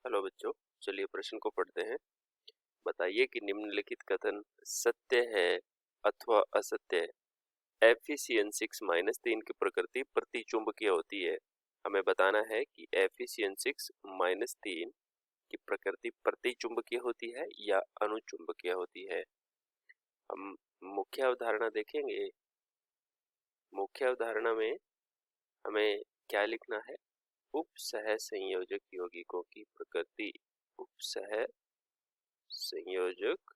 Hello बच्चों, चलिए प्रश्न को पढ़ते हैं। बताइए कि निम्नलिखित कथन सत्य है अथवा असत्य है। Fe(6-3) की प्रकृति प्रतिचुंबकीय होती है। हमें बताना है कि Fe(6-3) की प्रकृति प्रतिचुंबकीय होती है या अनुचुंबकीय होती है। हम मुख्य अवधारणा देखेंगे। मुख्य अवधारणा में हमें क्या लिखना है? उपसह संयोजक यौगिकों की प्रकृति। उपसह संयोजक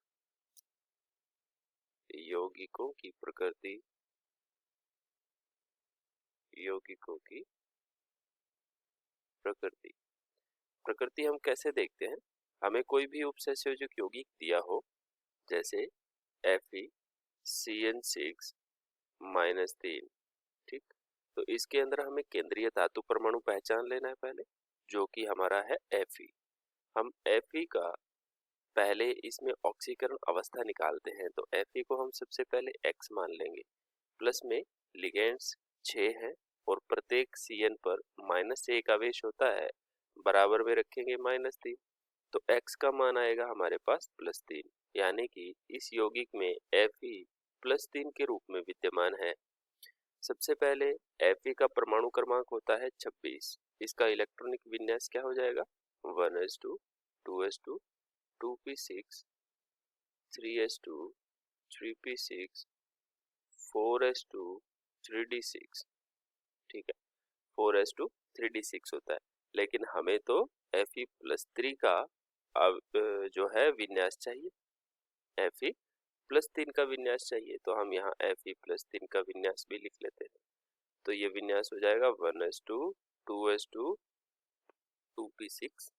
यौगिकों की प्रकृति। यौगिकों की प्रकृति प्रकृति हम कैसे देखते हैं? हमें कोई भी उपसंयोजक यौगिक दिया हो, जैसे Fe(CN6-3), ठीक। तो इसके अंदर हमें केंद्रीय धातु परमाणु पहचान लेना है पहले, जो कि हमारा है Fe। हम Fe का पहले इसमें ऑक्सीकरण अवस्था निकालते हैं, तो Fe को हम सबसे पहले X मान लेंगे। प्लस में लिगेंड्स 6 हैं और प्रत्येक Cn पर -1 आवेश होता है, बराबर में रखेंगे -3, तो X का मान आएगा हमारे पास +3, यानी कि इस यौगिक में Fe +3 के रूप में विद्यमान है। सबसे पहले Fe का परमाणु क्रमांक होता है 26। इसका इलेक्ट्रॉनिक विन्यास क्या हो जाएगा? 1s2 2s2 2p6 3s2 3p6 4s2 3d6, ठीक है। 4s2 3d6 होता है, लेकिन हमें तो Fe+3 का जो है विन्यास चाहिए। Fe+3 का विन्यास चाहिए, तो हम यहाँ Fe+3 का विन्यास भी लिख लेते हैं। तो ये विन्यास हो जाएगा 1s2 2s2 2p6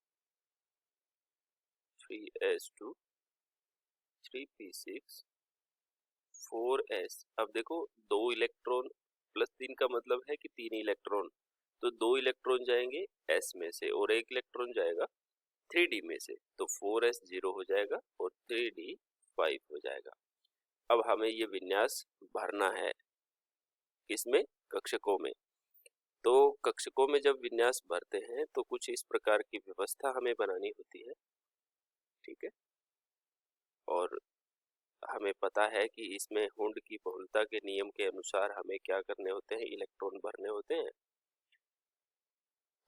3s2 3p6 4s। अब देखो, 2 इलेक्ट्रॉन +3 का मतलब है कि 3 इलेक्ट्रॉन, तो 2 इलेक्ट्रॉन जाएंगे s में से और 1 इलेक्ट्रॉन जाएगा 3d में से, तो 4s 0 हो जाएगा और 3d 5 हो जाएगा। अब हमें ये विन्यास भरना है, किसमें? कक्षकों में। तो कक्षकों में जब विन्यास भरते हैं तो कुछ इस प्रकार की व्यवस्था हमें बनानी होती है, ठीक है। और हमें पता है कि इसमें हुंड की बहुलता के नियम के अनुसार हमें क्या करने होते हैं? इलेक्ट्रॉन भरने होते हैं।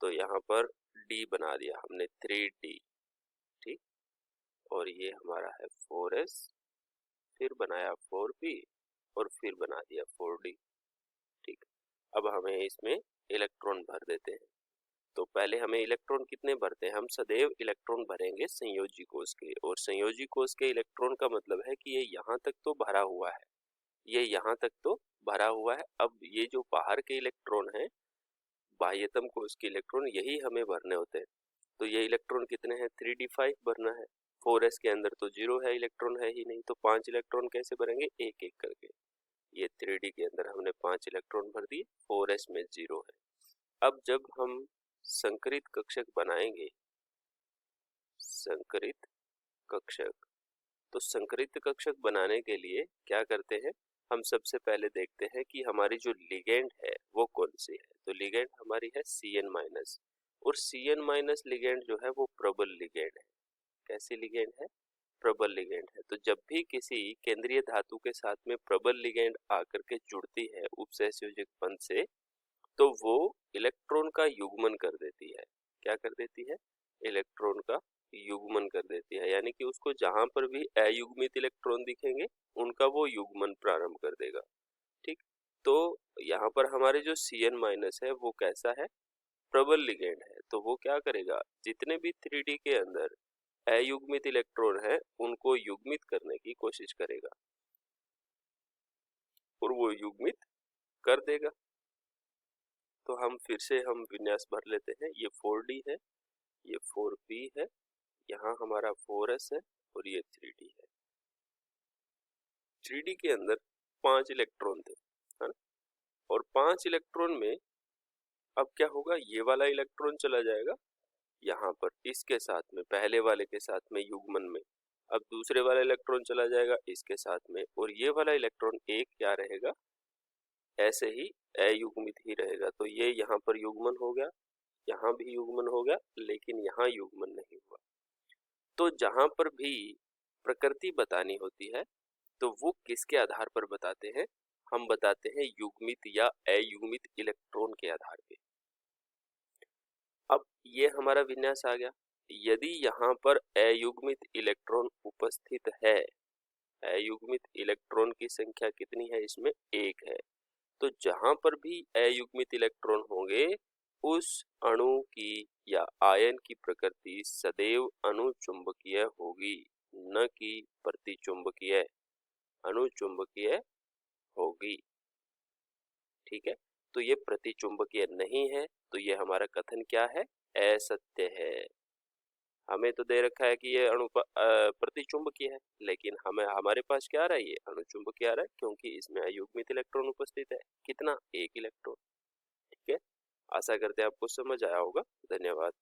तो यहाँ पर D बना दिया हमने 3D, ठीक। और ये हमारा है 4s, फिर बनाया 4p और फिर बना दिया 4d, ठीक। अब हमें इसमें इलेक्ट्रॉन भर देते हैं। तो पहले हमें इलेक्ट्रॉन कितने भरते हैं? हम सदैव इलेक्ट्रॉन भरेंगे संयोजी कोश के, और संयोजी कोश के इलेक्ट्रॉन का मतलब है कि ये यहाँ तक तो भरा हुआ है, ये यहाँ तक तो भरा हुआ है। अब ये जो बाहर के इलेक्ट्रॉन है, बाह्यतम कोश के इलेक्ट्रॉन, यही हमें भरने होते हैं। तो ये इलेक्ट्रॉन कितने हैं? 3d5 भरना है। 4s के अंदर तो 0 है, इलेक्ट्रॉन है ही नहीं, तो 5 इलेक्ट्रॉन कैसे भरेंगे? एक एक करके। ये 3d के अंदर हमने 5 इलेक्ट्रॉन भर दिए, 4s में 0 है। अब जब हम संकरित कक्षक बनाएंगे, संकरित कक्षक, तो संकरित कक्षक बनाने के लिए क्या करते हैं? हम सबसे पहले देखते हैं कि हमारी जो लिगेंड है वो कौन सी है। तो लिगेंड हमारी है Cn-, और Cn- लिगेंड जो है वो प्रबल लिगेंड है। कैसी लिगेंड है? प्रबल लिगेंड है। तो जब भी किसी केंद्रीय धातु के साथ में प्रबल लिगेंड आकर के जुड़ती है उपसहसंयोजक बंध से, तो वो इलेक्ट्रॉन का युग्मन कर देती है। क्या कर देती है? इलेक्ट्रॉन का युग्मन कर देती है, यानी कि उसको जहां पर भी अयुग्मित इलेक्ट्रॉन दिखेंगे उनका वो युग्मन प्रारंभ कर देगा, ठीक। तो यहाँ पर हमारे जो Cn- है वो कैसा है? प्रबल लिगेंड है। तो वो क्या करेगा? जितने भी 3d के अंदर अयुग्मित इलेक्ट्रॉन है उनको युग्मित करने की कोशिश करेगा और वो युग्मित कर देगा। तो हम फिर से हम विन्यास भर लेते हैं। ये 4d है, ये 4p है, यहाँ हमारा 4s है और ये 3d है। 3d के अंदर 5 इलेक्ट्रॉन थे, है ना? और 5 इलेक्ट्रॉन में अब क्या होगा? ये वाला इलेक्ट्रॉन चला जाएगा यहाँ पर इसके साथ में, पहले वाले के साथ में युग्मन में। अब दूसरे वाला इलेक्ट्रॉन चला जाएगा इसके साथ में, और ये वाला इलेक्ट्रॉन एक क्या रहेगा? ऐसे ही अयुग्मित ही रहेगा। तो ये यहाँ पर युग्मन हो गया, यहाँ भी युग्मन हो गया लेकिन यहाँ युग्मन नहीं हुआ। तो जहाँ पर भी प्रकृति बतानी होती है तो वो किसके आधार पर बताते हैं? हम बताते हैं युग्मित या अयुग्मित इलेक्ट्रॉन के आधार पे। अब ये हमारा विन्यास आ गया। यदि यहाँ पर अयुग्मित इलेक्ट्रॉन उपस्थित है, अयुग्मित इलेक्ट्रॉन की संख्या कितनी है? इसमें 1 है। तो जहाँ पर भी अयुग्मित इलेक्ट्रॉन होंगे उस अणु की या आयन की प्रकृति सदैव अनुचुंबकीय होगी, न कि प्रतिचुंबकीय, अनुचुंबकीय होगी। ठीक है, तो ये प्रतिचुंबकीय नहीं है, तो ये हमारा कथन क्या है? असत्य है। हमें तो दे रखा है कि ये प्रतिचुंबकीय है, लेकिन हमें हमारे पास क्या आ रहा है? ये अणुचुंबकीय आ रहा है, क्योंकि इसमें अयुग्मित इलेक्ट्रॉन उपस्थित है। कितना? 1 इलेक्ट्रॉन। ठीक है, आशा करते हैं आपको समझ आया होगा। धन्यवाद।